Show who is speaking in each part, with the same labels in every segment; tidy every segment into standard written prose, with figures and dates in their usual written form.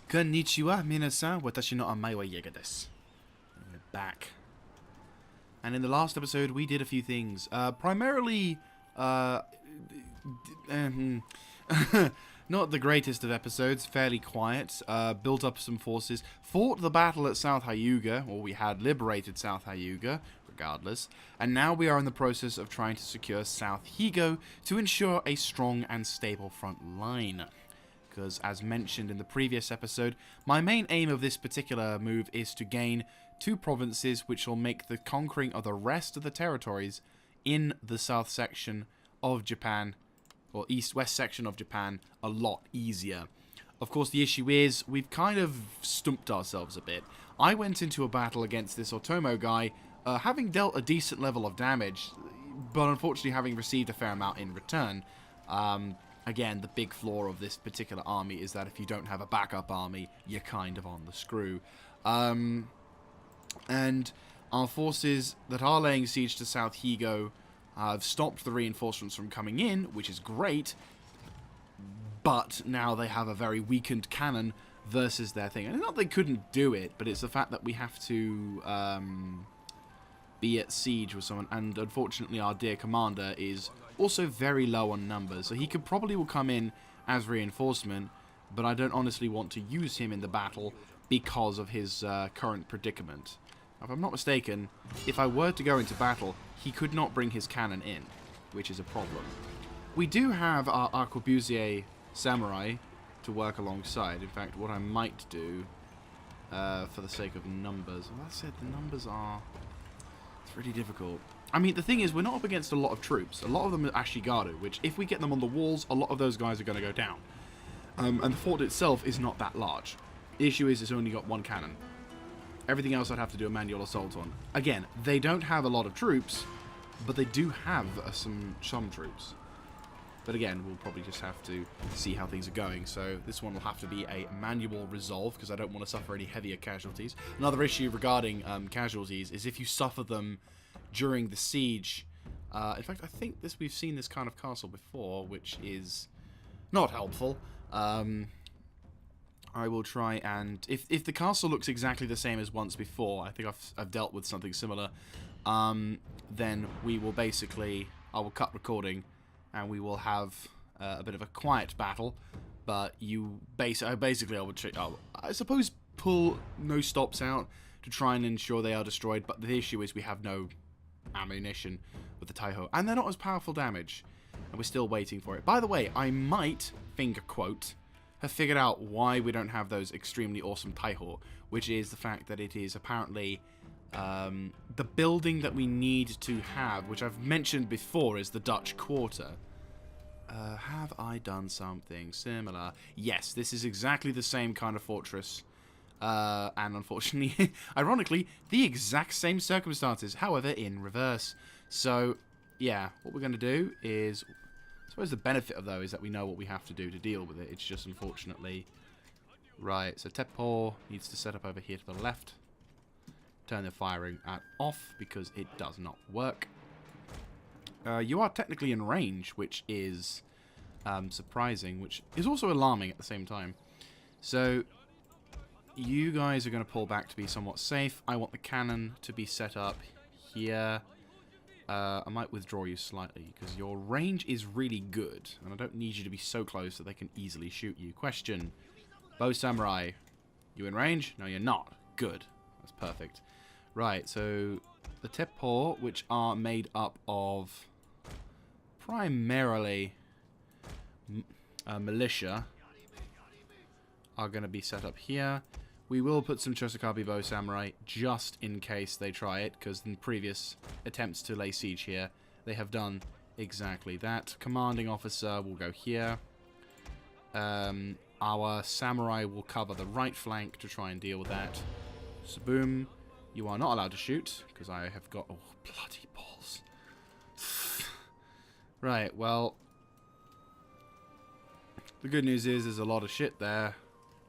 Speaker 1: Konnichiwa, minasan. Watashi no amai wa Jaeger desu. We're back. And in the last episode, we did a few things. Primarily, not the greatest of episodes. Fairly quiet. Built up some forces. Fought the battle at South Hyuga, or we had liberated South Hyuga, regardless. And now we are in the process of trying to secure South Higo to ensure a strong and stable front line. Because, as mentioned in the previous episode, my main aim of this particular move is to gain 2 provinces which will make the conquering of the rest of the territories in the south section of Japan, or east-west section of Japan, a lot easier. Of course, the issue is, we've kind of stumped ourselves a bit. I went into a battle against this Otomo guy, having dealt a decent level of damage, but unfortunately having received a fair amount in return. Again, the big flaw of this particular army is that if you don't have a backup army, you're kind of on the screw. And our forces that are laying siege to South Higo have stopped the reinforcements from coming in, which is great, but now they have a very weakened cannon versus their thing. And it's not that they couldn't do it, but it's the fact that we have to be at siege with someone, and unfortunately our dear commander is also very low on numbers, so he could probably will come in as reinforcement, but I don't honestly want to use him in the battle because of his current predicament. If I'm not mistaken, if I were to go into battle, he could not bring his cannon in, which is a problem. We do have our arquebusier samurai to work alongside. In fact, what I might do, for the sake of numbers, well, that said, the numbers are... it's really difficult. I mean, the thing is, we're not up against a lot of troops. A lot of them are Ashigaru, which, if we get them on the walls, a lot of those guys are going to go down. And the fort itself is not that large. The issue is, it's only got 1 cannon. Everything else I'd have to do a manual assault on. Again, they don't have a lot of troops, but they do have some troops. But again, we'll probably just have to see how things are going. So this one will have to be a manual resolve, because I don't want to suffer any heavier casualties. Another issue regarding casualties is if you suffer them during the siege. In fact, I think we've seen this kind of castle before, which is not helpful. I will try and... If the castle looks exactly the same as once before, I think I've dealt with something similar, then we will basically... I will cut recording, and we will have a bit of a quiet battle, but you... basically, I would... I suppose pull no stops out to try and ensure they are destroyed, but the issue is we have no ammunition with the Taiho, and they're not as powerful damage, and we're still waiting for it. By the way, I might, finger quote, have figured out why we don't have those extremely awesome Taiho, which is the fact that it is apparently the building that we need to have, which I've mentioned before, is the Dutch Quarter. Have I done something similar? Yes, this is exactly the same kind of fortress. And unfortunately, ironically, the exact same circumstances, however, in reverse. So, yeah, what we're going to do is... I suppose the benefit of, though, is that we know what we have to do to deal with it. It's just, unfortunately... Right, so Teppo needs to set up over here to the left. Turn the firing off, because it does not work. You are technically in range, which is surprising, which is also alarming at the same time. So... you guys are going to pull back to be somewhat safe. I want the cannon to be set up here. I might withdraw you slightly, because your range is really good, and I don't need you to be so close that they can easily shoot you. Question. Bow Samurai. You in range? No, you're not. Good. That's perfect. Right, so the Teppo, which are made up of primarily militia, are going to be set up here. We will put some Chosokabe bow samurai just in case they try it, because in previous attempts to lay siege here, they have done exactly that. Commanding officer will go here. Our samurai will cover the right flank to try and deal with that. So boom, you are not allowed to shoot, because I have got... oh, bloody balls. Right, well... the good news is there's a lot of shit there.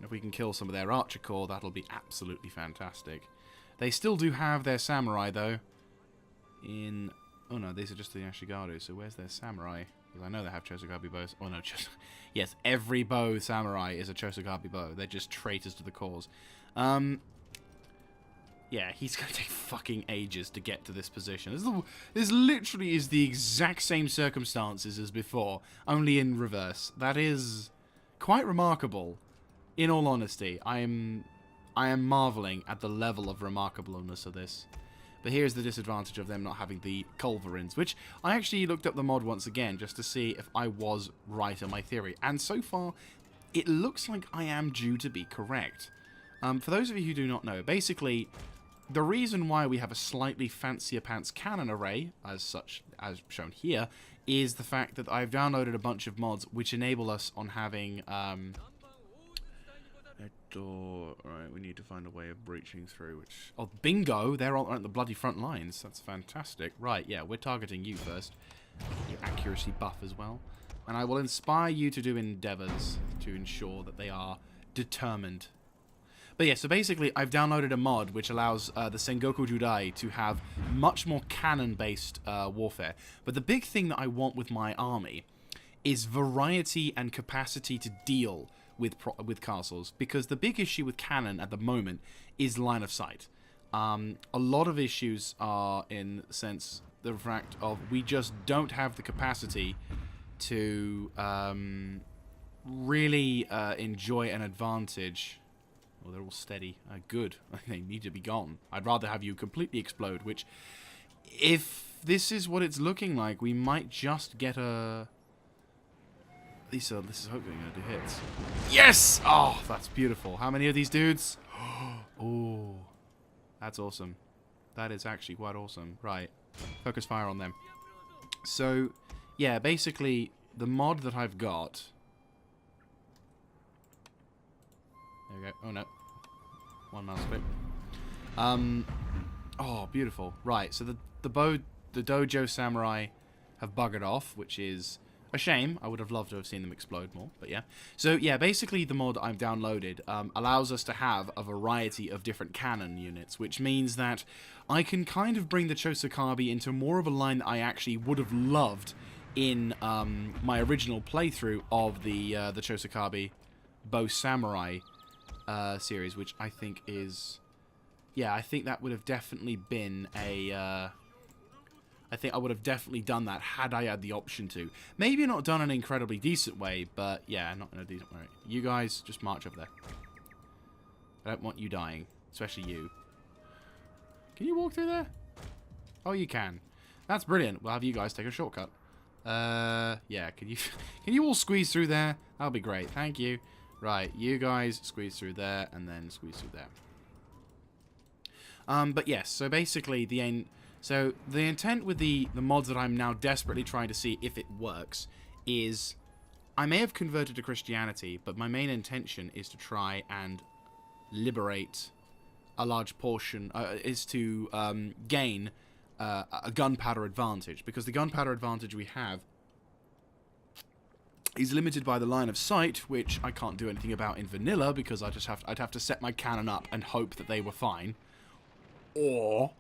Speaker 1: If we can kill some of their archer corps, that'll be absolutely fantastic. They still do have their samurai, though. Oh no, these are just the Ashigaru, so where's their samurai? Because I know they have Chosokabe bows. Oh, no. Yes, every bow samurai is a Chosokabe bow. They're just traitors to the cause. Yeah, he's going to take fucking ages to get to this position. This literally is the exact same circumstances as before, only in reverse. That is quite remarkable, in all honesty. I am marveling at the level of remarkableness of this. But here's the disadvantage of them not having the culverins, which I actually looked up the mod once again just to see if I was right on my theory. And so far, it looks like I am due to be correct. For those of you who do not know, basically, the reason why we have a slightly fancier pants cannon array, as shown here, is the fact that I've downloaded a bunch of mods which enable us on having, Alright, we need to find a way of breaching through, which... Oh, bingo! They're on the bloody front lines. That's fantastic. Right, yeah, we're targeting you first. Your accuracy buff as well. And I will inspire you to do endeavors to ensure that they are determined. But yeah, so basically, I've downloaded a mod which allows the Sengoku Judai to have much more cannon-based warfare. But the big thing that I want with my army is variety and capacity to deal with castles, because the big issue with cannon at the moment is line of sight. A lot of issues are in the sense, the fact of we just don't have the capacity to really enjoy an advantage. Well, they're all steady. Good. They need to be gone. I'd rather have you completely explode, which, if this is what it's looking like, we might just get a... This is hopefully going to do hits. Yes! Oh, that's beautiful. How many of these dudes? Oh, that's awesome. That is actually quite awesome. Right. Focus fire on them. So, yeah, basically, the mod that I've got... There we go. Oh, no. One mouse click. Oh, beautiful. Right, so the Dojo Samurai have buggered off, which is... a shame. I would have loved to have seen them explode more, but yeah. So yeah, basically the mod I've downloaded allows us to have a variety of different cannon units, which means that I can kind of bring the Chosokabe into more of a line that I actually would have loved in my original playthrough of the Chosokabe Bow Samurai series, which I think is... Yeah, I think that would have definitely been a... I think I would have definitely done that had I had the option to. Maybe not done in an incredibly decent way, but yeah, not in a decent way. You guys, just march over there. I don't want you dying, especially you. Can you walk through there? Oh, you can. That's brilliant. We'll have you guys take a shortcut. Yeah, can you all squeeze through there? That'll be great. Thank you. Right, you guys squeeze through there, and then squeeze through there. But yes, so basically the intent with the mods that I'm now desperately trying to see if it works is I may have converted to Christianity, but my main intention is to try and liberate a large portion, is to gain a gunpowder advantage, because the gunpowder advantage we have is limited by the line of sight, which I can't do anything about in vanilla, because I'd have to set my cannon up and hope that they were fine. Or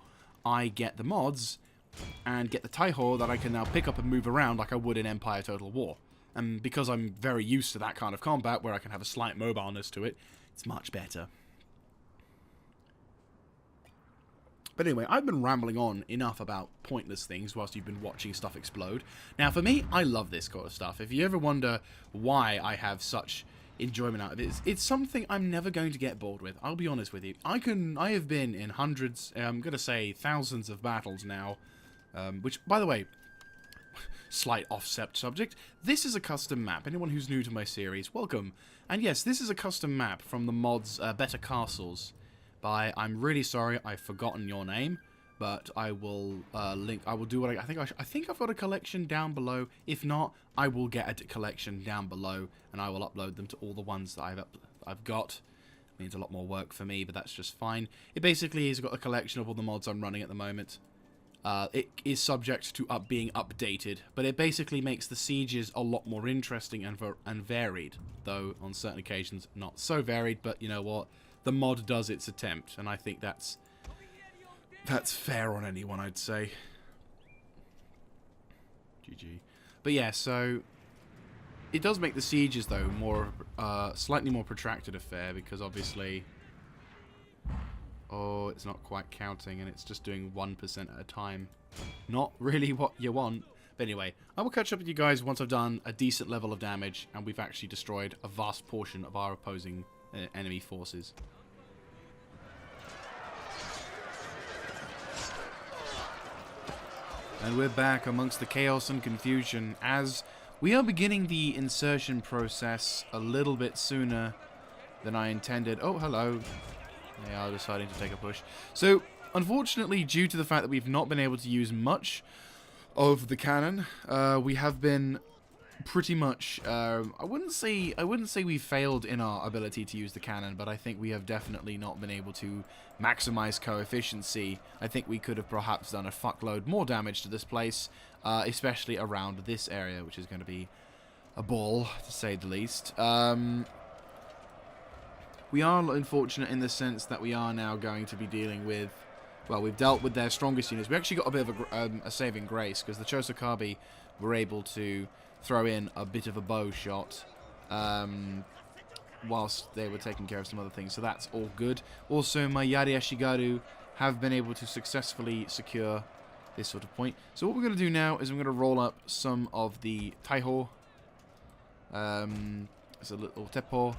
Speaker 1: I get the mods and get the Taiho that I can now pick up and move around like I would in Empire Total War. And because I'm very used to that kind of combat where I can have a slight mobileness to it, it's much better. But anyway, I've been rambling on enough about pointless things whilst you've been watching stuff explode. Now, for me, I love this kind of stuff. If you ever wonder why I have such enjoyment out of it, it's something I'm never going to get bored with. I'll be honest with you. I have been in hundreds, I'm going to say thousands of battles now, which, by the way, slight offset subject, this is a custom map. Anyone who's new to my series, welcome. And yes, this is a custom map from the mods Better Castles by, I'm really sorry, I've forgotten your name, but I will link, I will do what I think I've got a collection down below. If not, I will get a collection down below, and I will upload them to all the ones that I've got. It means a lot more work for me, but that's just fine. It basically has got a collection of all the mods I'm running at the moment. It is subject to being updated, but it basically makes the sieges a lot more interesting and varied, though on certain occasions not so varied, but you know what? The mod does its attempt, and I think that's fair on anyone, I'd say. GG. But yeah, so it does make the sieges, though, more slightly more protracted affair, because obviously... Oh, it's not quite counting, and it's just doing 1% at a time. Not really what you want. But anyway, I will catch up with you guys once I've done a decent level of damage, and we've actually destroyed a vast portion of our opposing enemy forces. And we're back amongst the chaos and confusion as we are beginning the insertion process a little bit sooner than I intended. Oh, hello. They are deciding to take a push. So, unfortunately, due to the fact that we've not been able to use much of the cannon, we have been pretty much, I wouldn't say we failed in our ability to use the cannon, but I think we have definitely not been able to maximize co-efficiency. I think we could have perhaps done a fuckload more damage to this place, especially around this area, which is going to be a ball, to say the least. We are unfortunate in the sense that we are now going to be dealing with, well, we've dealt with their strongest units. We actually got a bit of a saving grace, because the Chosokabe were able to throw in a bit of a bow shot whilst they were taking care of some other things, so that's all good. Also, my Yari have been able to successfully secure this sort of point. So what we're going to do now is I'm going to roll up some of the Taiho. It's a little Teppo.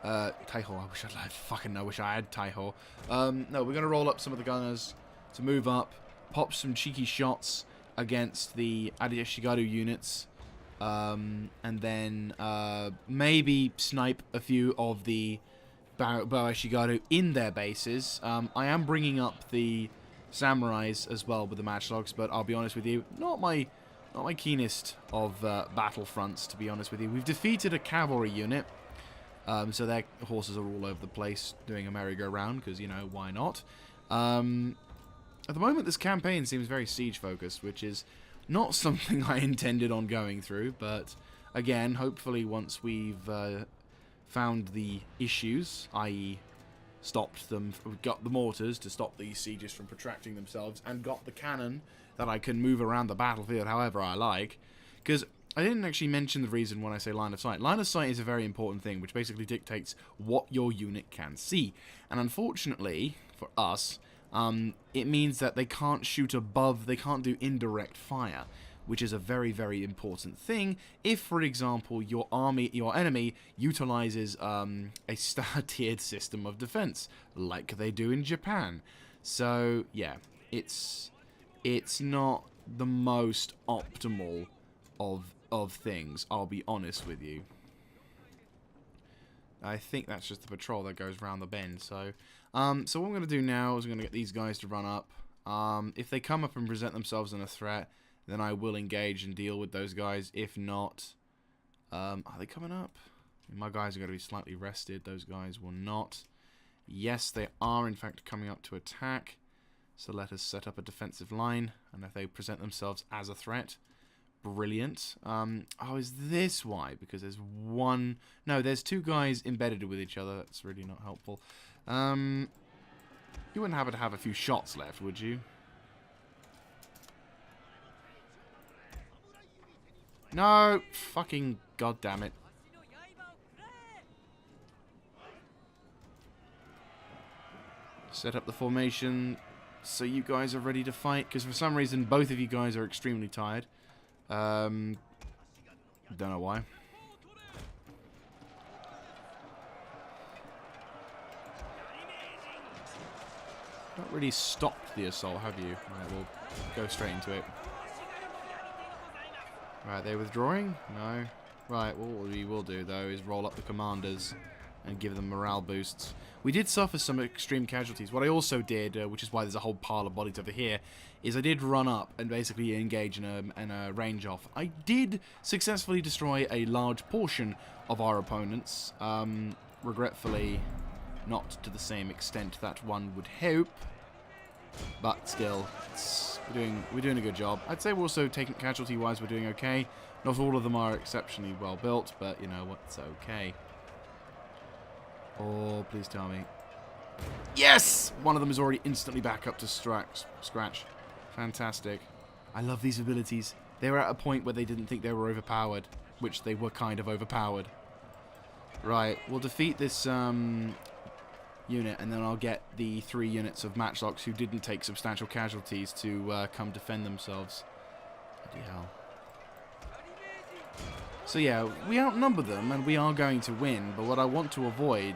Speaker 1: Taiho, I wish I had Taiho. No, we're going to roll up some of the gunners to move up, pop some cheeky shots against the Adiyashigaru units, and then maybe snipe a few of the Boashigaru in their bases. I am bringing up the samurais as well with the matchlogs, but I'll be honest with you, not my keenest of battle fronts, to be honest with you. We've defeated a cavalry unit. So their horses are all over the place doing a merry-go-round, because, you know, why not? At the moment, this campaign seems very siege-focused, which is not something I intended on going through, but, again, hopefully once we've found the issues, i.e. stopped them, got the mortars to stop these sieges from protracting themselves, and got the cannon that I can move around the battlefield however I like, because I didn't actually mention the reason when I say line of sight. Line of sight is a very important thing, which basically dictates what your unit can see. And unfortunately, for us, it means that they can't shoot above, they can't do indirect fire, which is a very, very important thing if, for example, your enemy utilizes a star-tiered system of defense, like they do in Japan. So, yeah, it's not the most optimal of things, I'll be honest with you. I think that's just the patrol that goes round the bend. So what I'm going to do now is I'm going to get these guys to run up. If they come up and present themselves as a threat, then I will engage and deal with those guys. If not, are they coming up? My guys are going to be slightly rested. Those guys will not. Yes, they are in fact coming up to attack. So let us set up a defensive line, and if they present themselves as a threat, brilliant. Oh, is this why? Because there's one... No, there's two guys embedded with each other. That's really not helpful. You wouldn't happen to have a few shots left, would you? No! Fucking goddammit. Set up the formation so you guys are ready to fight, because for some reason both of you guys are extremely tired. Don't know why. Not really stopped the assault, have you? Right, we'll go straight into it. Right, they're withdrawing? No. Right, well, what we will do, though, is roll up the commanders and give them morale boosts. We did suffer some extreme casualties. What I also did, which is why there's a whole pile of bodies over here, is I did run up and basically engage in a range off. I did successfully destroy a large portion of our opponents. Regretfully, not to the same extent that one would hope. But still, we're doing a good job. I'd say we're also taking casualty-wise, we're doing okay. Not all of them are exceptionally well built, but you know what's okay. Oh, please tell me. Yes! One of them is already instantly back up to scratch. Fantastic. I love these abilities. They were at a point where they didn't think they were overpowered, which they were kind of overpowered. Right, we'll defeat this unit, and then I'll get the 3 units of matchlocks who didn't take substantial casualties to come defend themselves. Bloody hell. So yeah, we outnumber them, and we are going to win, but what I want to avoid,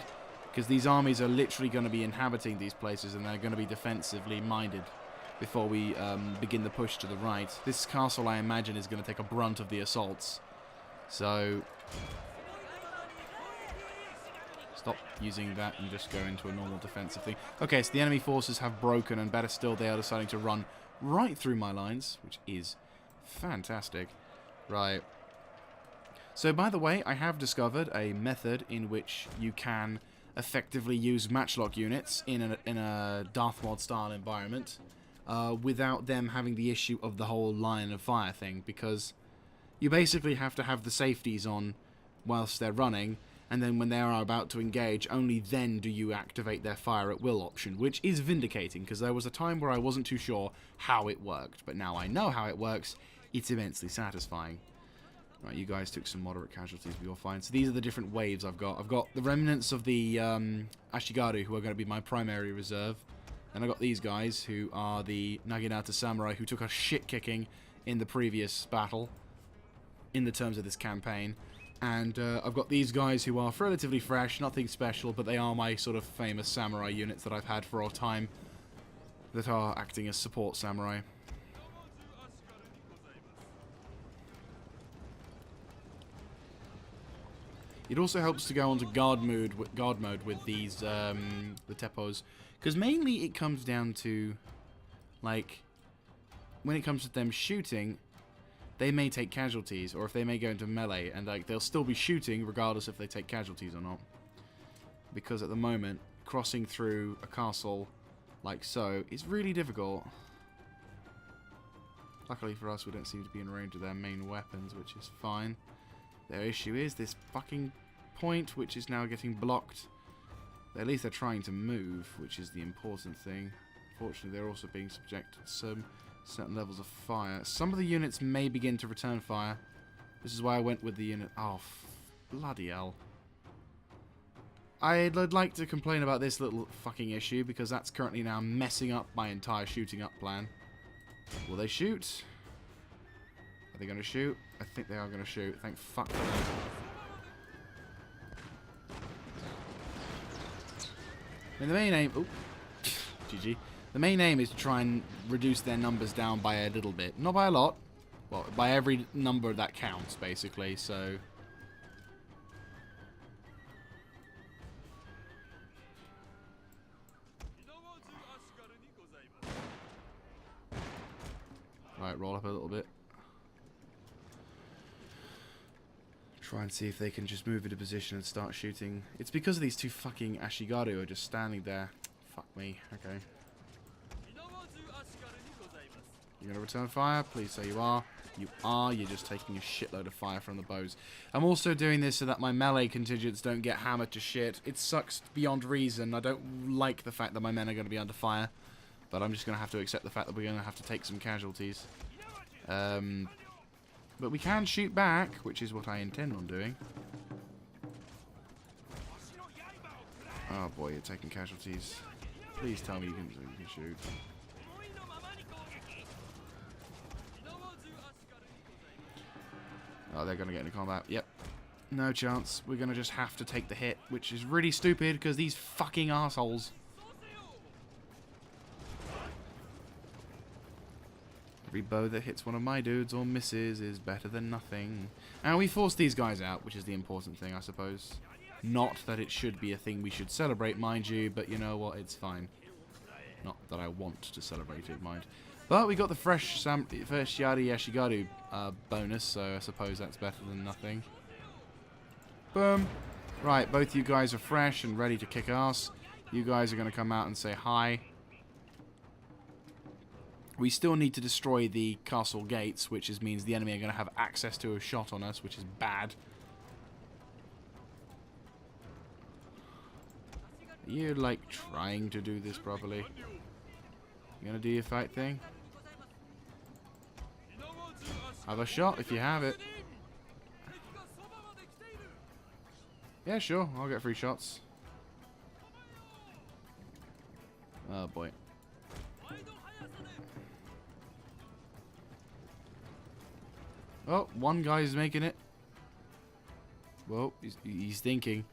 Speaker 1: because these armies are literally going to be inhabiting these places, and they're going to be defensively minded before we begin the push to the right. This castle, I imagine, is going to take a brunt of the assaults. So stop using that and just go into a normal defensive thing. Okay, so the enemy forces have broken, and better still, they are deciding to run right through my lines, which is fantastic. Right. So, by the way, I have discovered a method in which you can effectively use matchlock units in a Darth Mod style environment without them having the issue of the whole line of fire thing, because you basically have to have the safeties on whilst they're running, and then when they are about to engage, only then do you activate their fire at will option, which is vindicating, because there was a time where I wasn't too sure how it worked, but now I know how it works. It's immensely satisfying. Right, you guys took some moderate casualties, but you're fine. So these are the different waves I've got. I've got the remnants of the Ashigaru, who are going to be my primary reserve. Then I've got these guys, who are the Naginata Samurai, who took a shit-kicking in the previous battle, in the terms of this campaign. And I've got these guys who are relatively fresh, nothing special, but they are my sort of famous samurai units that I've had for a time, that are acting as support samurai. It also helps to go onto guard mode with these the teppos, because mainly it comes down to, like, when it comes to them shooting, they may take casualties, or if they may go into melee, and like they'll still be shooting regardless if they take casualties or not. Because at the moment, crossing through a castle like so is really difficult. Luckily for us, we don't seem to be in range of their main weapons, which is fine. Their issue is this fucking point, which is now getting blocked. At least they're trying to move, which is the important thing. Fortunately, they're also being subjected to some certain levels of fire. Some of the units may begin to return fire. This is why I went with the unit... Oh, bloody hell. I'd like to complain about this little fucking issue, because that's currently now messing up my entire shooting up plan. Will they shoot? Are they going to shoot? I think they are going to shoot. Thank fuck for that. I mean, the main aim... Oh, GG. The main aim is to try and reduce their numbers down by a little bit. Not by a lot. Well, by every number that counts, basically, so... Right, roll up a little bit. Try and see if they can just move into position and start shooting. It's because of these two fucking Ashigaru who are just standing there. Fuck me. Okay. You're gonna return fire? Please say you are. You are. You're just taking a shitload of fire from the bows. I'm also doing this so that my melee contingents don't get hammered to shit. It sucks beyond reason. I don't like the fact that my men are going to be under fire. But I'm just going to have to accept the fact that we're going to have to take some casualties. But we can shoot back, which is what I intend on doing. Oh boy, you're taking casualties. Please tell me you can shoot. Oh, they're going to get into combat. Yep. No chance. We're going to just have to take the hit, which is really stupid because these fucking assholes. Every bow that hits one of my dudes or misses is better than nothing. And we forced these guys out, which is the important thing, I suppose. Not that it should be a thing we should celebrate, mind you, but you know what, it's fine. Not that I want to celebrate it, mind. But we got the fresh Yari Yashigaru bonus, so I suppose that's better than nothing. Boom. Right, both you guys are fresh and ready to kick ass. You guys are going to come out and say hi. We still need to destroy the castle gates, which means the enemy are going to have access to a shot on us, which is bad. Are you, like, trying to do this properly? You going to do your fight thing? Have a shot if you have it. Yeah, sure. I'll get 3 shots. Oh, boy. Oh, one guy's making it. Well, he's thinking.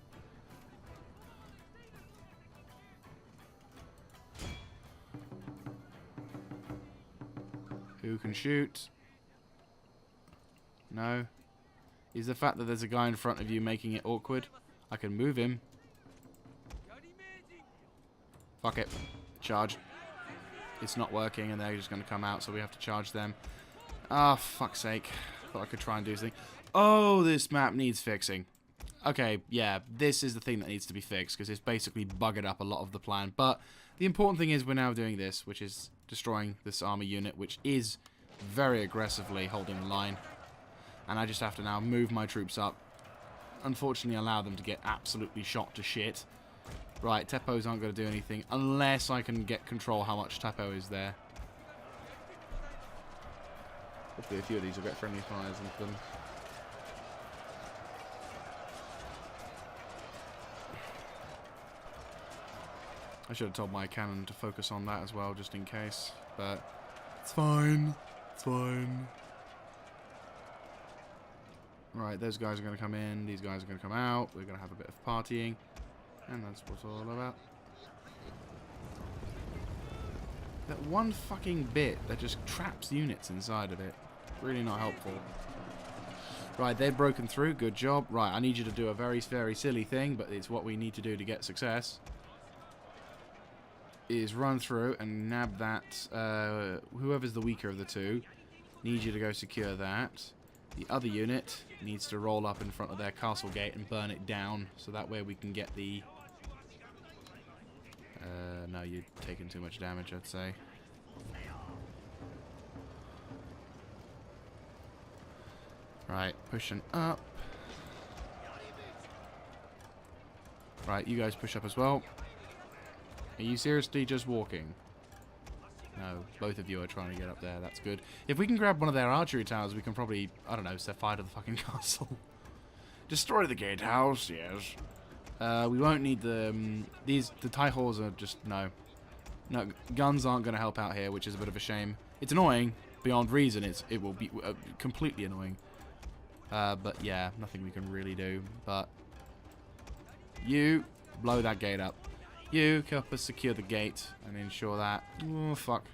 Speaker 1: Who can shoot? No. Is the fact that there's a guy in front of you making it awkward? I can move him. Fuck it. Charge. It's not working and they're just going to come out, so we have to charge them. Ah, fuck's sake. Thought I could try and do something. Oh, this map needs fixing. Okay, yeah, this is the thing that needs to be fixed, because it's basically buggered up a lot of the plan. But the important thing is we're now doing this, which is destroying this army unit, which is very aggressively holding the line. And I just have to now move my troops up. Unfortunately, allow them to get absolutely shot to shit. Right, Teppos aren't going to do anything unless I can get control how much Teppo is there. Hopefully a few of these will get friendly fires into them. I should have told my cannon to focus on that as well, just in case. But it's fine. It's fine. Right, those guys are going to come in. These guys are going to come out. We're going to have a bit of partying. And that's what it's all about. That one fucking bit that just traps units inside of it. Really not helpful. Right, they've broken through. Good job. Right, I need you to do a very, very silly thing, but it's what we need to do to get success. Is run through and nab that. Whoever's the weaker of the two, needs you to go secure that. The other unit needs to roll up in front of their castle gate and burn it down, so that way we can get the... no, you're taking too much damage, I'd say. Right, pushing up. Right, you guys push up as well. Are you seriously just walking? No, both of you are trying to get up there. That's good. If we can grab one of their archery towers, we can probably, I don't know, set fire to the fucking castle. Destroy the gatehouse, yes. We won't need the... the Taihors are just... No, guns aren't going to help out here, which is a bit of a shame. It's annoying, beyond reason. It will be completely annoying. But yeah, nothing we can really do. But you blow that gate up. You help us secure the gate and ensure that... Oh, fuck.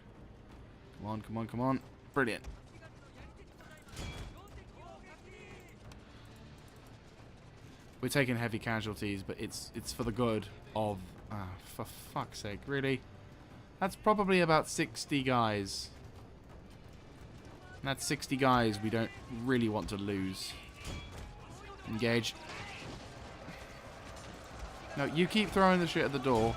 Speaker 1: Come on, come on, come on. Brilliant. We're taking heavy casualties, but it's for the good of... Ah, for fuck's sake, really? That's probably about 60 guys. And that's 60 guys we don't really want to lose. Engage. No, you keep throwing the shit at the door.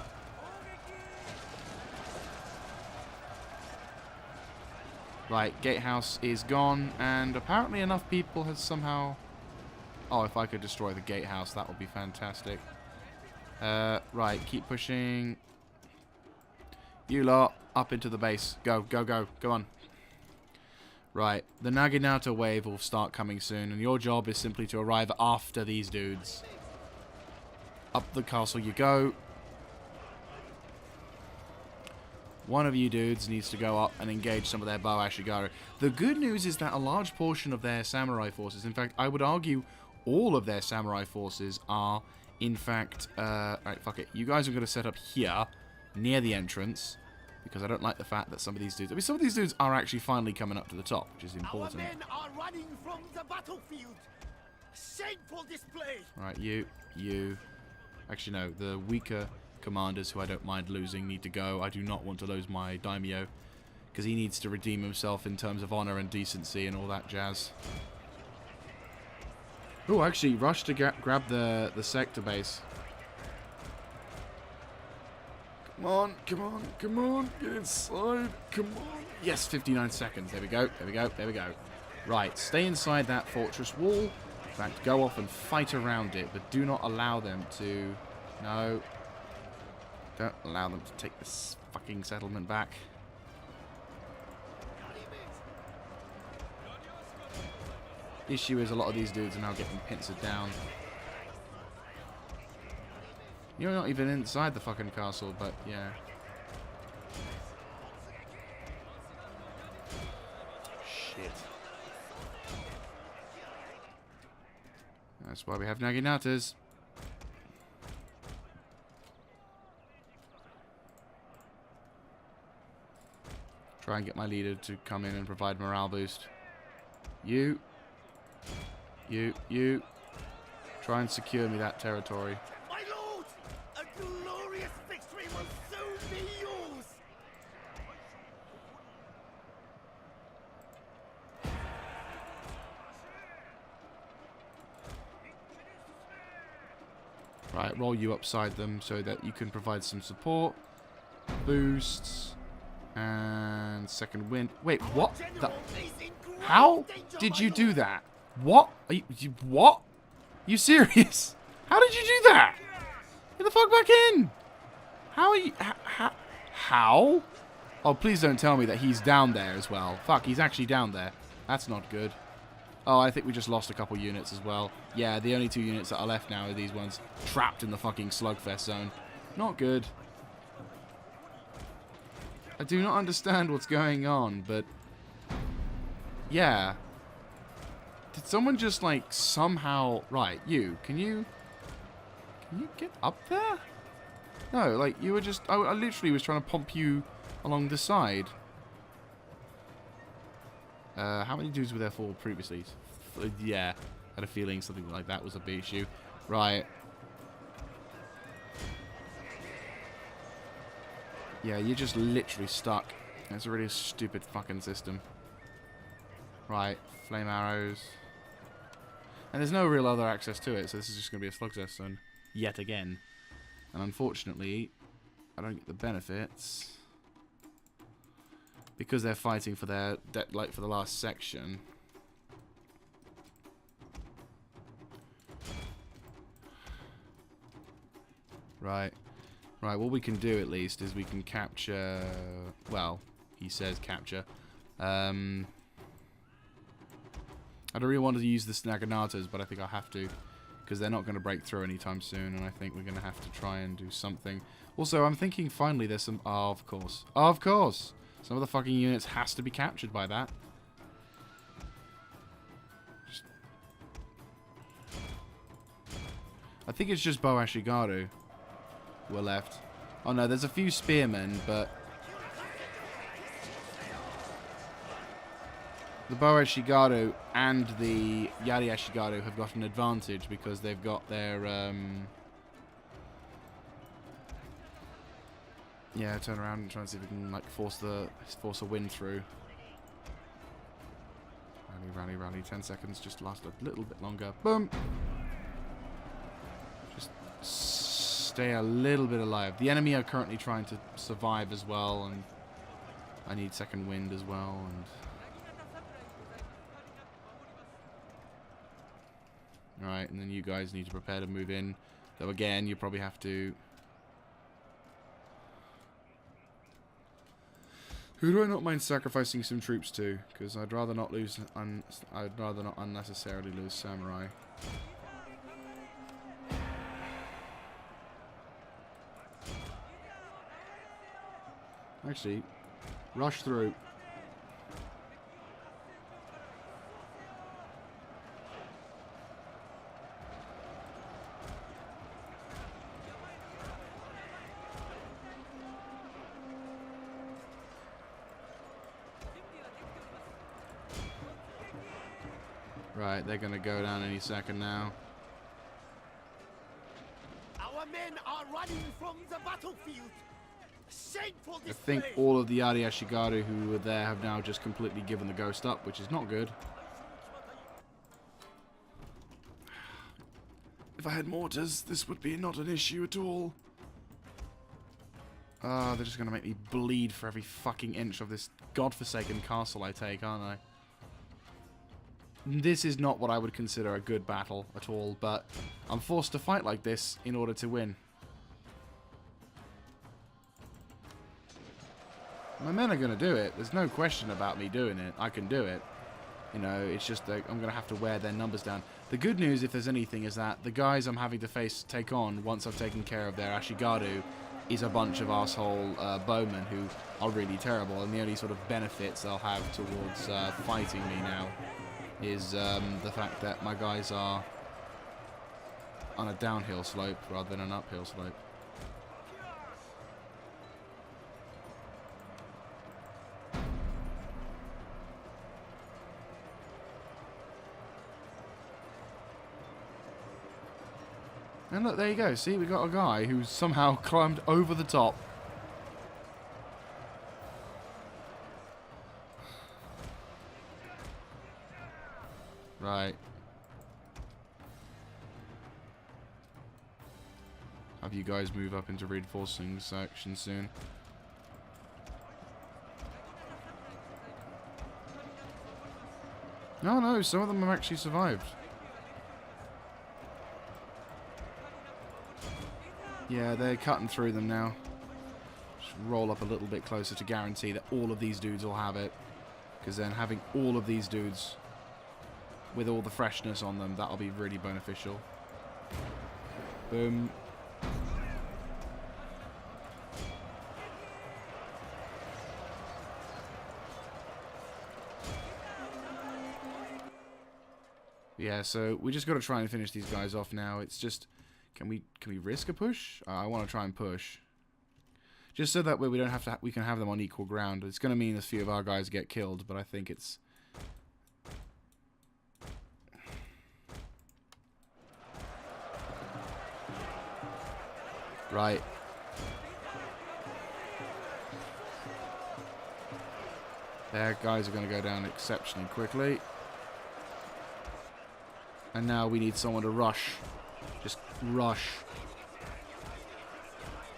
Speaker 1: Right, gatehouse is gone, and apparently enough people has somehow... Oh, if I could destroy the gatehouse, that would be fantastic. Right, keep pushing. You lot, up into the base. Go, go, go. Go on. Right, the Naginata wave will start coming soon, and your job is simply to arrive after these dudes. Up the castle you go. One of you dudes needs to go up and engage some of their Bow Ashigaru. The good news is that a large portion of their samurai forces, in fact, I would argue all of their samurai forces are, in fact... Alright, fuck it. You guys are going to set up here, near the entrance, because I don't like the fact that some of these dudes... I mean, some of these dudes are actually finally coming up to the top, which is important.
Speaker 2: Our men are running from the battlefield. Shameful display.
Speaker 1: Right, you... Actually, no. The weaker commanders, who I don't mind losing, need to go. I do not want to lose my daimyo, because he needs to redeem himself in terms of honor and decency and all that jazz. Oh, actually, rush to grab the sector base. Come on, come on, come on. Get inside. Come on. Yes, 59 seconds. There we go. There we go. There we go. Right, stay inside that fortress wall. In fact, go off and fight around it, but do not allow them to... No. Don't allow them to take this fucking settlement back. Issue is a lot of these dudes are now getting pincered down. You're not even inside the fucking castle, but yeah. Shit. That's why we have Naginatas. Try and get my leader to come in and provide morale boost. You. Try and secure me that territory.
Speaker 2: My lord, a glorious victory will soon be yours.
Speaker 1: Right, roll you upside them so that you can provide some support, boosts, and second wind. Wait, what? How did you do that? What? Are what? You serious? How did you do that? Get the fuck back in! How are you? How? Oh, please don't tell me that he's down there as well. Fuck, he's actually down there. That's not good. Oh, I think we just lost a couple units as well. Yeah, the only 2 units that are left now are these ones trapped in the fucking slugfest zone. Not good. I do not understand what's going on, but yeah. Did someone just like somehow... Right, you. Can you get up there? No, like you were just... I literally was trying to pump you along the side. How many dudes were there for previously? Yeah, had a feeling something like that was a big issue. Right. Yeah, you're just literally stuck. It's a really stupid fucking system. Right, flame arrows. And there's no real other access to it, so this is just going to be a slugfest zone yet again. And unfortunately, I don't get the benefits because they're fighting for their for the last section. Right. Right, what we can do at least is we can capture... Well, he says capture. I don't really want to use the Naginatas, but I think I'll have to. Because they're not going to break through anytime soon, and I think we're going to have to try and do something. Also, I'm thinking finally there's some... Oh, of course. Of course! Some of the fucking units has to be captured by that. I think it's just Boashigaru were left. Oh no, there's a few spearmen, but the Boashigaru and the Yariashigaru have got an advantage because they've got their yeah, turn around and try and see if we can like force a wind through. Rally, 10 seconds, just last a little bit longer. Boom! Just stay a little bit alive. The enemy are currently trying to survive as well, and I need second wind as well, and alright, and then you guys need to prepare to move in. Though again, you probably have to... Who do I not mind sacrificing some troops to? Because I'd rather not lose... I'd rather not unnecessarily lose samurai. Actually, rush through. Right, they're going to go down any second now.
Speaker 2: Our men are running from the battlefield. Shameful
Speaker 1: I
Speaker 2: display.
Speaker 1: think all of the Yariashigaru who were there have now just completely given the ghost up, which is not good. If I had mortars, this would be not an issue at all. Ah, they're just going to make me bleed for every fucking inch of this godforsaken castle I take, aren't I? This is not what I would consider a good battle at all, but I'm forced to fight like this in order to win. My men are going to do it. There's no question about me doing it. I can do it. You know, it's just that I'm going to have to wear their numbers down. The good news, if there's anything, is that the guys I'm having to take on once I've taken care of their Ashigaru is a bunch of asshole bowmen who are really terrible. And the only sort of benefits they'll have towards fighting me now is the fact that my guys are on a downhill slope rather than an uphill slope. And look, there you go. See, we got a guy who's somehow climbed over the top. Right. Have you guys move up into reinforcing section soon? No, some of them have actually survived. Yeah, they're cutting through them now. Just roll up a little bit closer to guarantee that all of these dudes will have it. Because then having all of these dudes with all the freshness on them, that'll be really beneficial. Boom. Yeah, so we just got to try and finish these guys off now. It's just... Can we risk a push? I want to try and push, just so that way we don't have to. We can have them on equal ground. It's going to mean a few of our guys get killed, but I think it's right. Their guys are going to go down exceptionally quickly, and now we need someone to rush. Just rush.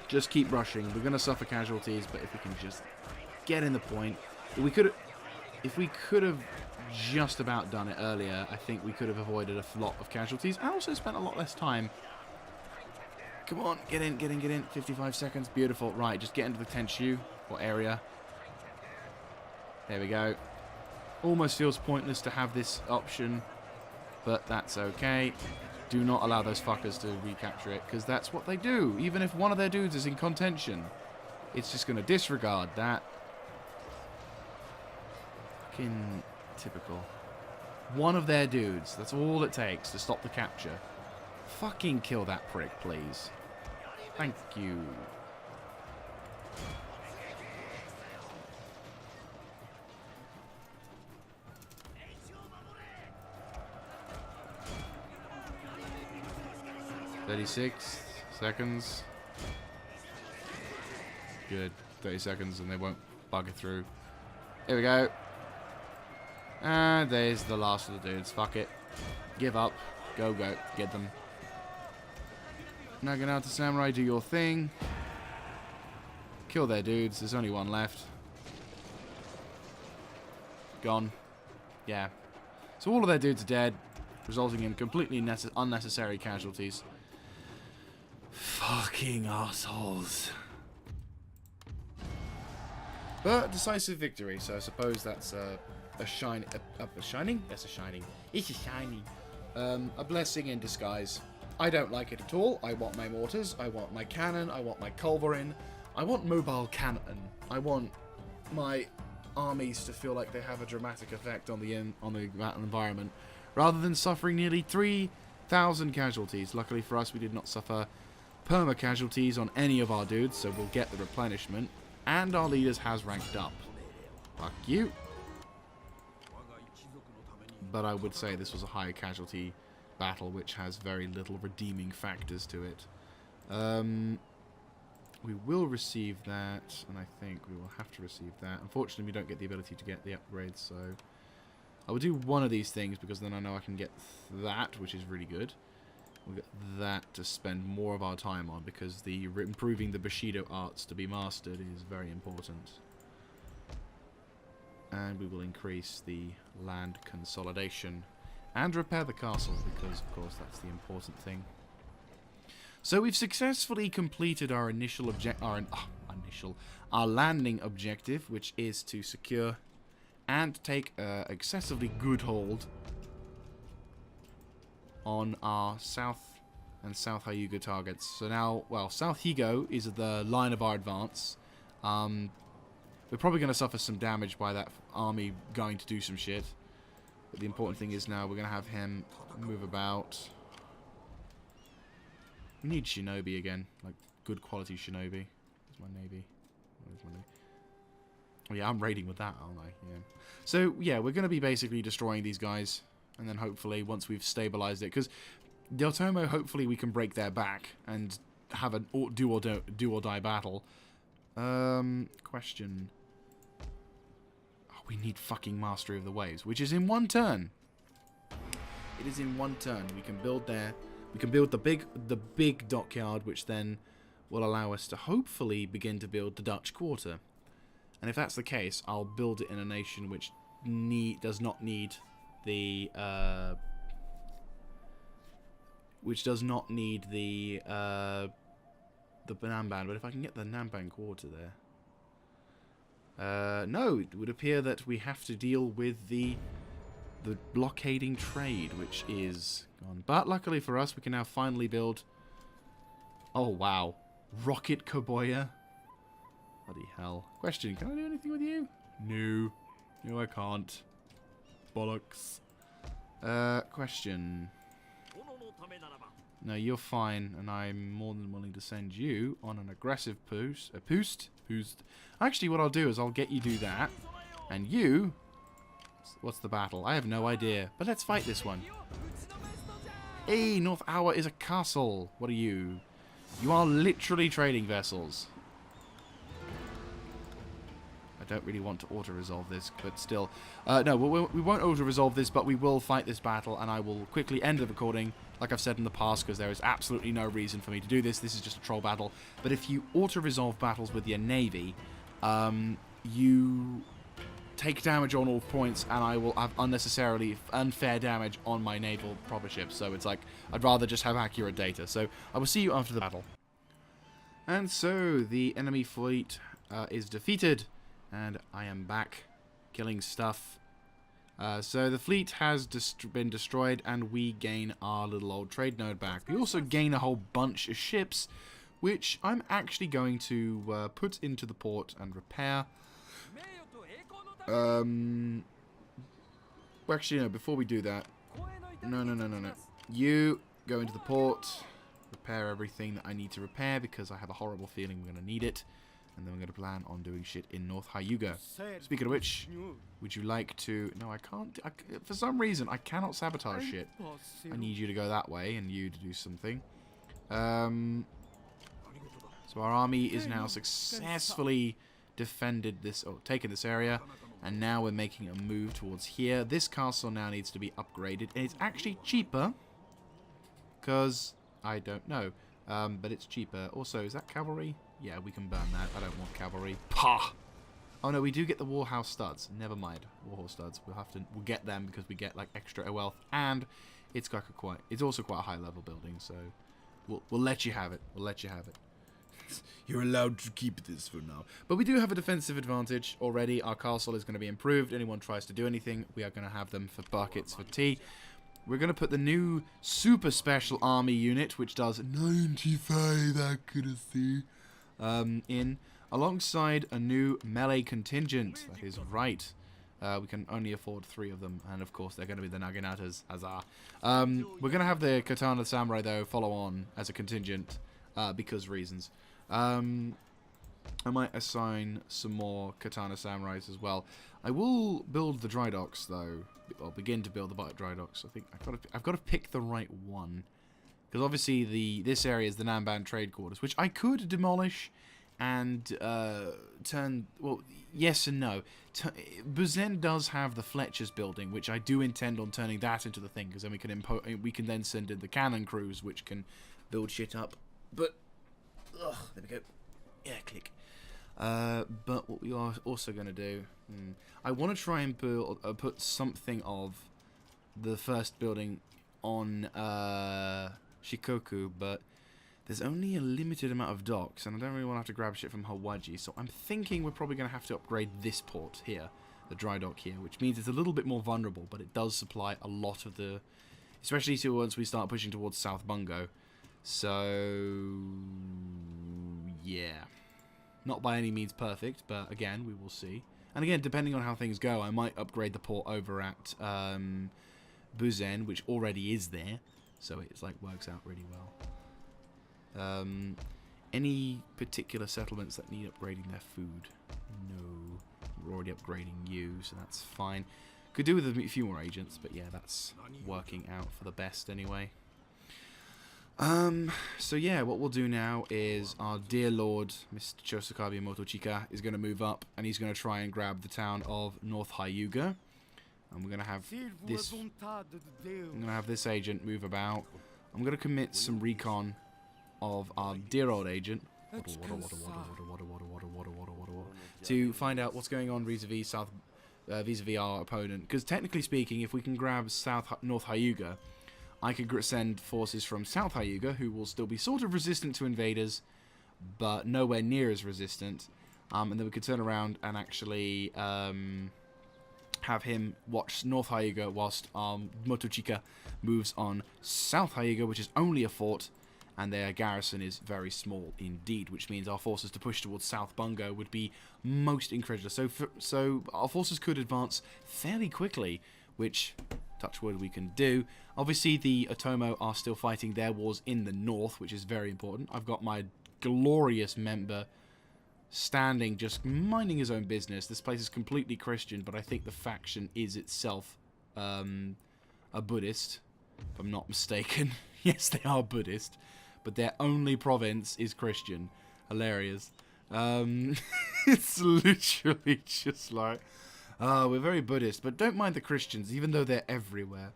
Speaker 1: Just keep rushing. We're going to suffer casualties, but if we can just get in the point. If we could have just about done it earlier, I think we could have avoided a lot of casualties. I also spent a lot less time. Come on, get in, get in, get in. 55 seconds. Beautiful. Right, just get into the Tenshu or area. There we go. Almost feels pointless to have this option, but that's okay. Do not allow those fuckers to recapture it, because that's what they do. Even if one of their dudes is in contention, it's just going to disregard that. Fucking typical. One of their dudes, that's all it takes to stop the capture. Fucking kill that prick, please. Thank you. $36 seconds. Good. 30 seconds and they won't bugger through. Here we go. And there's the last of the dudes. Fuck it. Give up. Go, go. Get them. Naginata Samurai, do your thing. Kill their dudes. There's only one left. Gone. Yeah. So all of their dudes are dead, resulting in completely unnecessary casualties. Fucking assholes. But decisive victory, so I suppose that's a shining. That's a shining. It's a shining. A blessing in disguise. I don't like it at all. I want my mortars. I want my cannon. I want my culverin. I want mobile cannon. I want my armies to feel like they have a dramatic effect on the battle environment, rather than suffering nearly 3,000 casualties. Luckily for us, we did not suffer perma casualties on any of our dudes, so we'll get the replenishment. And our leaders has ranked up. Fuck you. But I would say this was a high casualty battle, which has very little redeeming factors to it. We will receive that, and I think we will have to receive that. Unfortunately, we don't get the ability to get the upgrades, so I will do one of these things, because then I know I can get that, which is really good. We'll get that to spend more of our time on, because the improving the Bushido arts to be mastered is very important. And we will increase the land consolidation and repair the castle, because of course that's the important thing. So we've successfully completed our our landing objective, which is to secure and take excessively good hold on our South and South Hyuga targets. So now, well, South Higo is the line of our advance. We're probably going to suffer some damage by that army going to do some shit. But the important thing is now we're going to have him move about. We need shinobi again, like good quality shinobi. Where's my navy? Where's my navy? Oh yeah, I'm raiding with that, aren't I? Yeah. So yeah, we're going to be basically destroying these guys, and then hopefully once we've stabilized it, because the Otomo, hopefully we can break their back and have a do or die battle. Question. Oh, we need fucking mastery of the waves, which is in one turn. It is in one turn. We can build there. We can build the big dockyard, which then will allow us to hopefully begin to build the Dutch quarter. And if that's the case, I'll build it in a nation which does not need the Namban. But if I can get the Namban quarter there, no, it would appear that we have to deal with the blockading trade, which is gone. But luckily for us, we can now finally build. Oh wow, Rocket Koboya. Bloody hell. Question, can I do anything with you? No. No, I can't. Bollocks. Question. No, you're fine, and I'm more than willing to send you on an aggressive boost. Actually, what I'll do is I'll get you do that, and you... What's the battle? I have no idea, but let's fight this one. Hey, North Hour is a castle. What are you? You are literally trading vessels. I don't really want to auto-resolve this, but still. No, we won't auto-resolve this, but we will fight this battle, and I will quickly end the recording, like I've said in the past, because there is absolutely no reason for me to do this. This is just a troll battle. But if you auto-resolve battles with your navy, you take damage on all points, and I will have unnecessarily unfair damage on my naval proper ships. So it's like, I'd rather just have accurate data. So I will see you after the battle. And so, the enemy fleet is defeated. And I am back, killing stuff. So the fleet has been destroyed, and we gain our little old trade node back. We also gain a whole bunch of ships, which I'm actually going to put into the port and repair. Well, actually, no, before we do that... No. You go into the port, repair everything that I need to repair, because I have a horrible feeling we're going to need it. And then we're going to plan on doing shit in North Hyuga. Speaking of which, would you like to... No, I can't... for some reason, I cannot sabotage shit. I need you to go that way and you to do something. So our army is now successfully defended this... Oh, taken this area. And now we're making a move towards here. This castle now needs to be upgraded. And it's actually cheaper. Because... I don't know. But it's cheaper. Also, is that cavalry? Yeah, we can burn that. I don't want cavalry. Pah! Oh no, we do get the Warhouse studs. Never mind. Warhorse studs. We'll get them because we get like extra wealth, and it's got it's also quite a high level building, so we'll let you have it. We'll let you have it. You're allowed to keep this for now. But we do have a defensive advantage already. Our castle is going to be improved. Anyone tries to do anything, we are going to have them for buckets for tea. We're going to put the new super special army unit, which does 95 accuracy, in, alongside a new melee contingent. That is right. We can only afford 3 of them, and of course they're going to be the Naginatas. Huzzah. We're going to have the Katana Samurai, though, follow on as a contingent, because reasons. I might assign some more Katana Samurais as well. I will build the dry docks, though. I'll begin to build the dry docks. I think I've got to pick the right one, because obviously this area is the Namban trade quarters, which I could demolish and turn. Well, yes and no. Buzen does have the Fletcher's building, which I do intend on turning that into the thing, because then we can then send in the cannon crews, which can build shit up. But there we go. Yeah, click. But what we are also going to do, I want to try and put something of the first building on Shikoku, but there's only a limited amount of docks, and I don't really want to have to grab shit from Hawaii, so I'm thinking we're probably going to have to upgrade this port here. the dry dock here, which means it's a little bit more vulnerable, but it does supply a lot of the, especially once we start pushing towards South Bungo. So yeah, not by any means perfect, but again, we will see. And again, depending on how things go, I might upgrade the port over at Buzen, which already is there, so it's like works out really well. Any particular settlements that need upgrading their food? No, we're already upgrading you, so that's fine. Could do with a few more agents, but yeah, that's working out for the best anyway. So yeah, what we'll do now is our dear lord, Mr. Chosokabe Motochika, is going to move up, and he's going to try and grab the town of North Hyuga. And we're going to have this agent move about. I'm going to commit some recon of our dear old agent to find out what's going on vis-a-vis our opponent. Because technically speaking, if we can grab North Hyuga, I could send forces from South Hyuga, who will still be sort of resistant to invaders, but nowhere near as resistant. And then we could turn around and actually have him watch North Hyuga whilst Motochika moves on South Hyuga, which is only a fort, and their garrison is very small indeed, which means our forces to push towards South Bungo would be most incredulous. So our forces could advance fairly quickly, which, touch wood, we can do. Obviously, the Otomo are still fighting their wars in the north, which is very important. I've got my glorious member standing, just minding his own business. This place is completely Christian, but I think the faction is itself a Buddhist, if I'm not mistaken. Yes, they are Buddhist, but their only province is Christian. Hilarious. It's literally just like, we're very Buddhist, but don't mind the Christians, even though they're everywhere.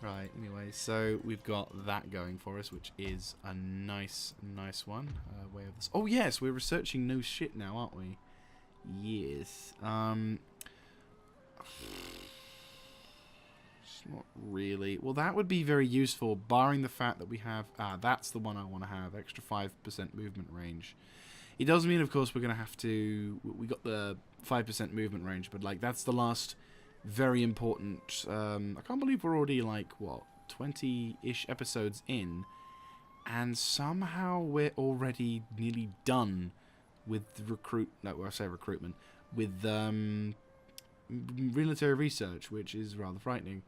Speaker 1: Right, anyway, so we've got that going for us, which is a nice one. Way of this. Oh, yes, we're researching new shit now, aren't we? Yes. It's not really. Well, that would be very useful, barring the fact that we have... that's the one I want to have. Extra 5% movement range. It does mean, of course, we're going to have to... We got the 5% movement range, but, like, that's the last very important... I can't believe we're already, like, what, 20-ish episodes in, and somehow we're already nearly done with recruitment. With military research, which is rather frightening.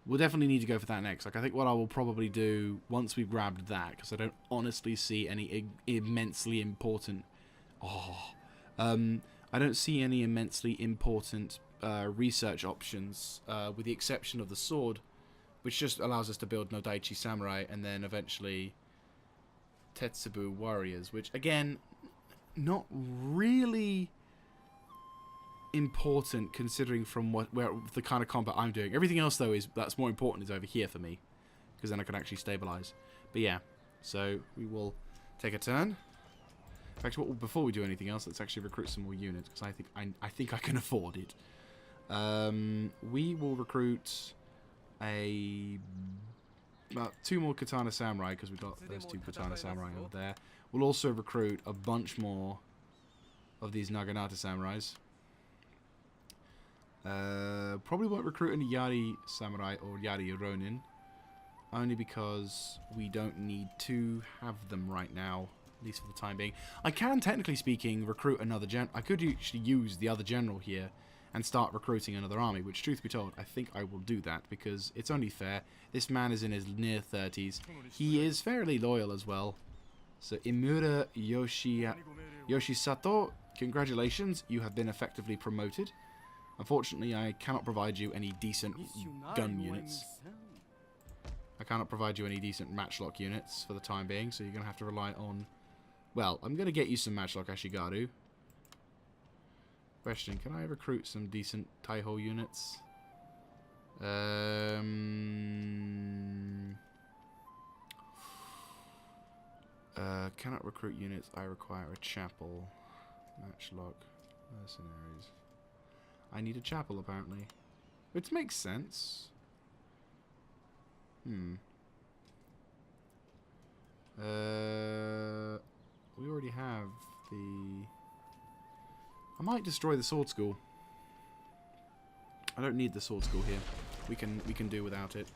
Speaker 1: We'll definitely need to go for that next. Like, I think what I will probably do once we've grabbed that, because I don't honestly see any immensely important... I don't see any immensely important research options, with the exception of the sword, which just allows us to build Nodaichi Samurai, and then eventually Tetsubu Warriors, which, again, not really important considering from where the kind of combat I'm doing. Everything else, though, that's more important is over here for me, because then I can actually stabilize. But yeah, so we will take a turn. In fact, before we do anything else, let's actually recruit some more units, because I think I can afford it. We will recruit about 2 more Katana Samurai, because we've got those 2 Katana Samurai over there. We'll also recruit a bunch more of these Naginata Samurais. Probably won't recruit any Yari Samurai or Yari Ronin, only because we don't need to have them right now, at least for the time being. I can, technically speaking, recruit another general. I could actually use the other general here and start recruiting another army, which, truth be told, I think I will do that, because it's only fair. This man is in his near 30s. He is fairly loyal as well. So, Imura Yoshisato, congratulations, you have been effectively promoted. Unfortunately, I cannot provide you any decent gun units. I cannot provide you any decent matchlock units for the time being, so you're going to have to rely on... Well, I'm going to get you some matchlock Ashigaru. Question, can I recruit some decent Taiho units? Cannot recruit units, I require a chapel. Matchlock. Mercenaries. I need a chapel, apparently. Which makes sense. We already have the... I might destroy the sword school. I don't need the sword school here. We can do without it.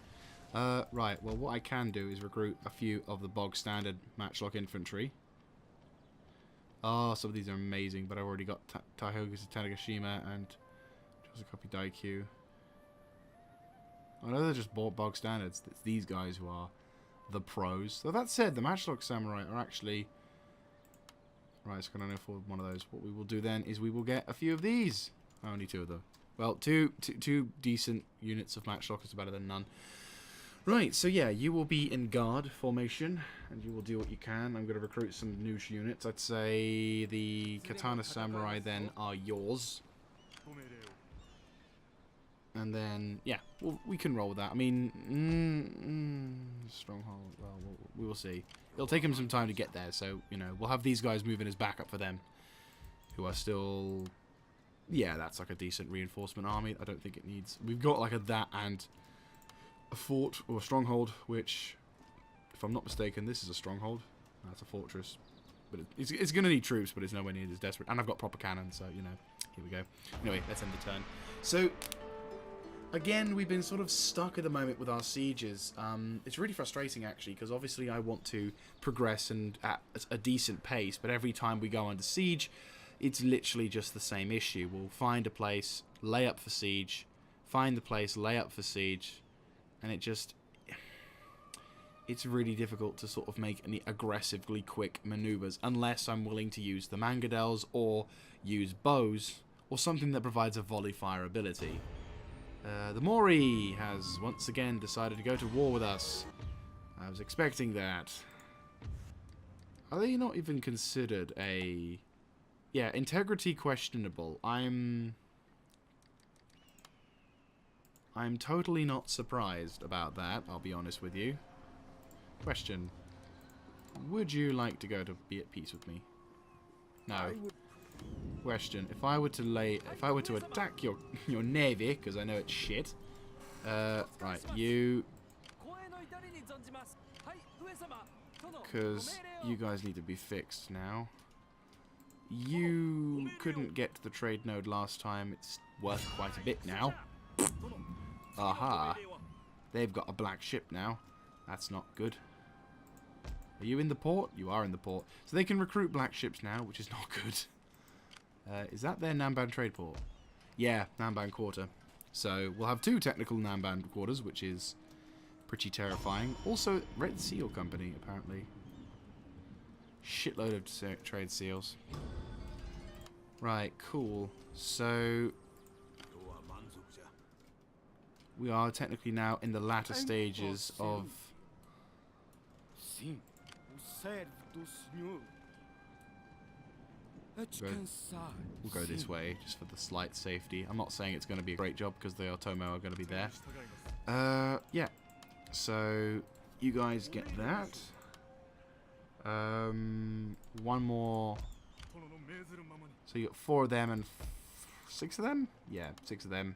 Speaker 1: Right, well what I can do is recruit a few of the bog standard matchlock infantry. Oh, some of these are amazing, but I've already got Taihoku Tanagashima and Chosokabe Daikyu. I know they're just bog standards. It's these guys who are the pros. So that said, the matchlock samurai are actually... Right, so I can only afford one of those. What we will do then is we will get a few of these. Only two of them. Well, two decent units of matchlock is better than none. Right, so yeah, you will be in guard formation, and you will do what you can. I'm going to recruit some new units. I'd say the Katana Samurai then are yours. And then, yeah, we can roll with that. I mean, Stronghold, well, we will see. It'll take him some time to get there, so, you know, we'll have these guys moving as backup for them, who are still... Yeah, that's like a decent reinforcement army. I don't think it needs... We've got like that and a fort or a stronghold, which, if I'm not mistaken, this is a stronghold. That's a fortress. But it's going to need troops, but it's nowhere near as desperate. And I've got proper cannons, so, you know, here we go. Anyway, let's end the turn. So, again, we've been sort of stuck at the moment with our sieges. It's really frustrating, actually, because obviously I want to progress and at a decent pace, but every time we go under siege, it's literally just the same issue. We'll find a place, lay up for siege, find the place, lay up for siege, and it's really difficult to sort of make any aggressively quick maneuvers unless I'm willing to use the Mangadels or use bows or something that provides a volley fire ability. The Mori has once again decided to go to war with us. I was expecting that. Are they not even considered a... Yeah, integrity questionable. I'm totally not surprised about that, I'll be honest with you. Question. Would you like to go to be at peace with me? No. Question. If I were to attack your navy, because I know it's shit. Right, you... Because you guys need to be fixed now. You couldn't get to the trade node last time. It's worth quite a bit now. Aha. They've got a black ship now. That's not good. Are you in the port? You are in the port. So they can recruit black ships now, which is not good. Is that their Namban trade port? Yeah, Namban quarter. So we'll have two technical Namban quarters, which is pretty terrifying. Also, Red Seal Company, apparently. Shitload of trade seals. Right, cool. So we are technically now in the latter stages of... We'll go this way, just for the slight safety. I'm not saying it's going to be a great job, because the Otomo are going to be there. Yeah. So, you guys get that. One more. So you got 4 of them and 6 of them? Yeah, 6 of them.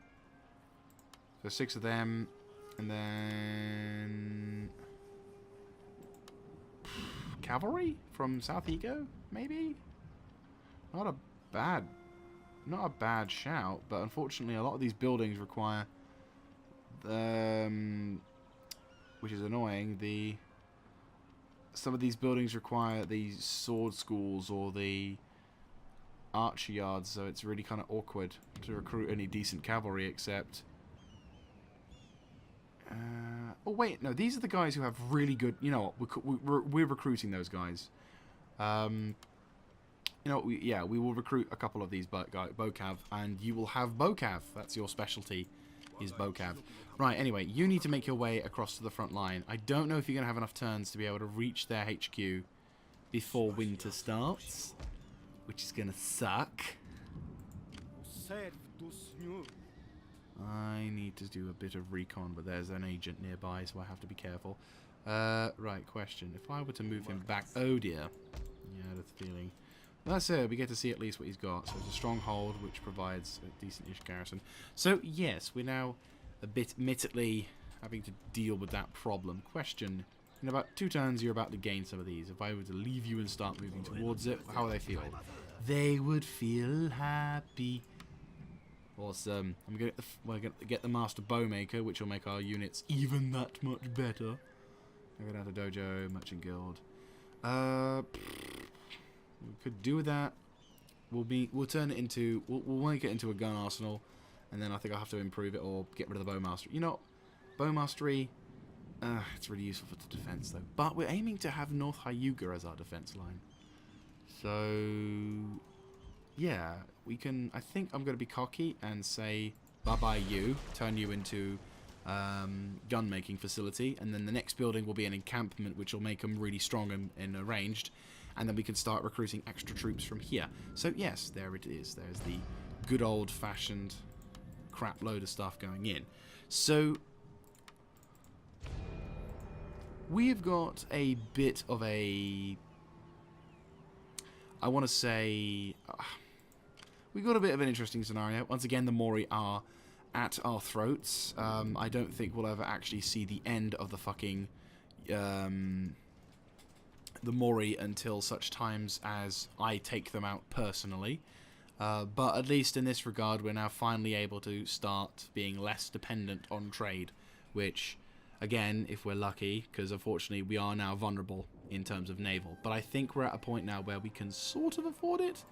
Speaker 1: So 6 of them, and then cavalry from South Ego, maybe. Not a bad shout, but unfortunately a lot of these buildings require, which is annoying. Some of these buildings require the sword schools or the archer yards, so it's really kind of awkward to recruit any decent cavalry except... oh wait, no, these are the guys who have really good... You know what, we're recruiting those guys. You know, we will recruit a couple of these Bocav, and you will have Bocav. That's your specialty, is Bocav. Right, anyway, you need to make your way across to the front line. I don't know if you're going to have enough turns to be able to reach their HQ before winter starts, which is going to suck. I need to do a bit of recon, but there's an agent nearby, so I have to be careful. Right, question. If I were to move him back... Oh dear. Yeah, I had a feeling. That's it. We get to see at least what he's got. So it's a stronghold, which provides a decent-ish garrison. So, yes, we're now a bit admittedly having to deal with that problem. Question. In about 2 turns, you're about to gain some of these. If I were to leave you and start moving towards it, how would they feel? They would feel happy. Awesome. We're gonna get the Master Bowmaker, which will make our units even that much better. Go down to Dojo, Merchant Guild. We could do with that. We'll turn it into. We'll make it into a gun arsenal, and then I think I'll have to improve it or get rid of the Bowmaster. You know, Bowmastery. It's really useful for the defense though. But we're aiming to have North Hyuga as our defense line. So yeah, we can. I think I'm going to be cocky and say bye-bye you. Turn you into gun-making facility, and then the next building will be an encampment, which will make them really strong and arranged, and then we can start recruiting extra troops from here. So yes, there it is. There's the good old-fashioned crap load of stuff going in. So we've got a bit of a, I want to say, we've got a bit of an interesting scenario. Once again, the Mori are at our throats. I don't think we'll ever actually see the end of the fucking the Mori until such times as I take them out personally. But at least in this regard, we're now finally able to start being less dependent on trade, which, again, if we're lucky, because unfortunately we are now vulnerable in terms of naval. But I think we're at a point now where we can sort of afford it,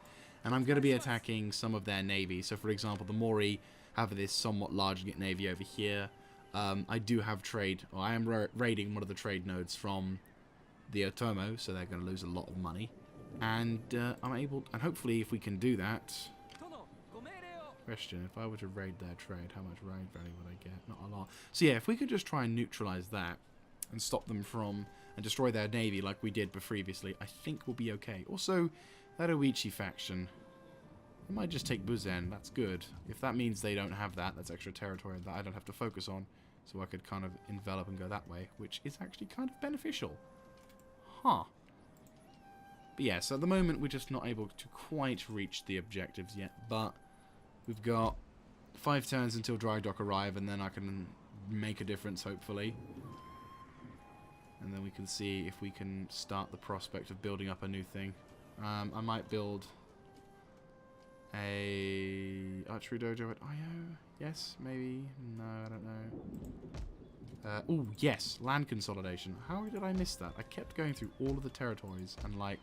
Speaker 1: and I'm going to be attacking some of their navy. So, for example, the Mori have this somewhat large navy over here. I do have trade, or I am raiding one of the trade nodes from the Otomo, so they're going to lose a lot of money. And I'm able, and hopefully if we can do that. Question, if I were to raid their trade, how much raid value would I get? Not a lot. So yeah, if we could just try and neutralize that and stop them from, and destroy their navy like we did previously, I think we'll be okay. Also, that Oichi faction, I might just take Buzen, that's good. If that means they don't have that, that's extra territory that I don't have to focus on, so I could kind of envelop and go that way, which is actually kind of beneficial. Huh. But yeah, so at the moment we're just not able to quite reach the objectives yet, but we've got 5 turns until dry dock arrive, and then I can make a difference, hopefully. And then we can see if we can start the prospect of building up a new thing. I might build a archery dojo at IO. Yes, maybe. No, I don't know. Oh, yes, land consolidation. How did I miss that? I kept going through all of the territories and, like,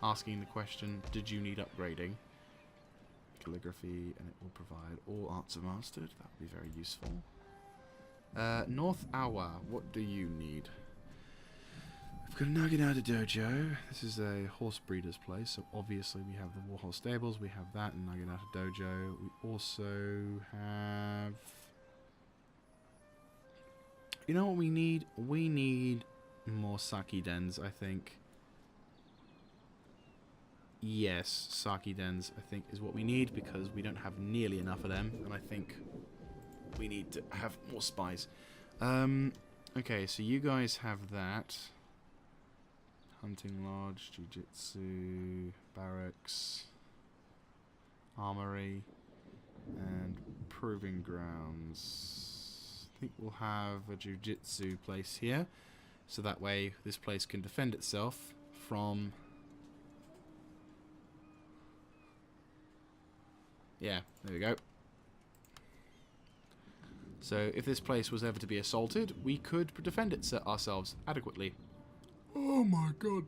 Speaker 1: asking the question, did you need upgrading? Calligraphy, and it will provide all arts are mastered. That would be very useful. North Awa, what do you need? We've got a Naginata Dojo. This is a horse breeder's place, so obviously we have the Warhol Stables, we have that in Naginata Dojo. We also have... You know what we need? We need more Saki Dens, I think. Yes, Saki Dens, I think, is what we need, because we don't have nearly enough of them, and I think we need to have more spies. Okay, so you guys have that. Hunting Lodge, Jiu-Jitsu, Barracks, Armory, and Proving Grounds. I think we'll have a Jiu-Jitsu place here, so that way this place can defend itself from... Yeah, there we go. So if this place was ever to be assaulted, we could defend ourselves adequately. Oh my god.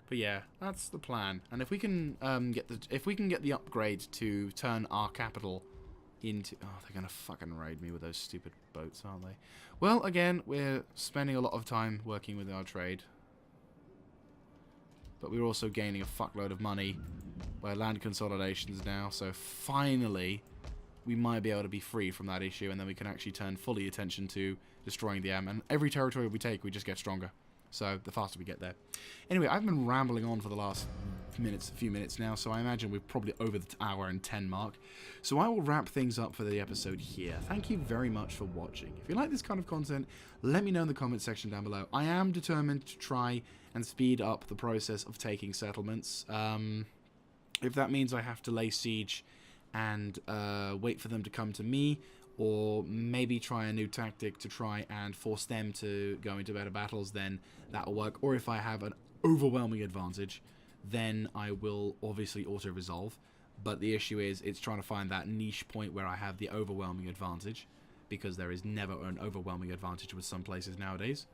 Speaker 1: But yeah, that's the plan. And if we can get the upgrade to turn our capital into... Oh, they're gonna fucking raid me with those stupid boats, aren't they? Well, again, we're spending a lot of time working with our trade. But we're also gaining a fuckload of money by land consolidations now. So finally, we might be able to be free from that issue, and then we can actually turn fully attention to destroying the M. And every territory we take, we just get stronger. So the faster we get there. Anyway, I've been rambling on for the last few minutes now, so I imagine we're probably over the hour and 10 mark. So I will wrap things up for the episode here. Thank you very much for watching. If you like this kind of content, let me know in the comment section down below. I am determined to try and speed up the process of taking settlements. If that means I have to lay siege and wait for them to come to me, or maybe try a new tactic to try and force them to go into better battles, then that'll work. Or if I have an overwhelming advantage, then I will obviously auto-resolve. But the issue is, it's trying to find that niche point where I have the overwhelming advantage, because there is never an overwhelming advantage with some places nowadays.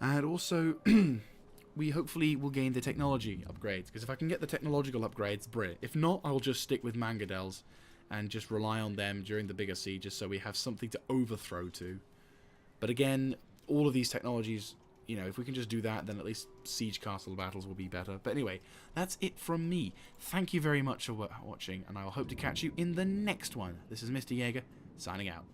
Speaker 1: And also, we hopefully will gain the technology upgrades, because if I can get the technological upgrades, brilliant. If not, I'll just stick with Mangadels and just rely on them during the bigger sieges so we have something to overthrow to. But again, all of these technologies, you know, if we can just do that, then at least siege castle battles will be better. But anyway, that's it from me. Thank you very much for watching, and I will hope to catch you in the next one. This is Mr. Jaeger, signing out.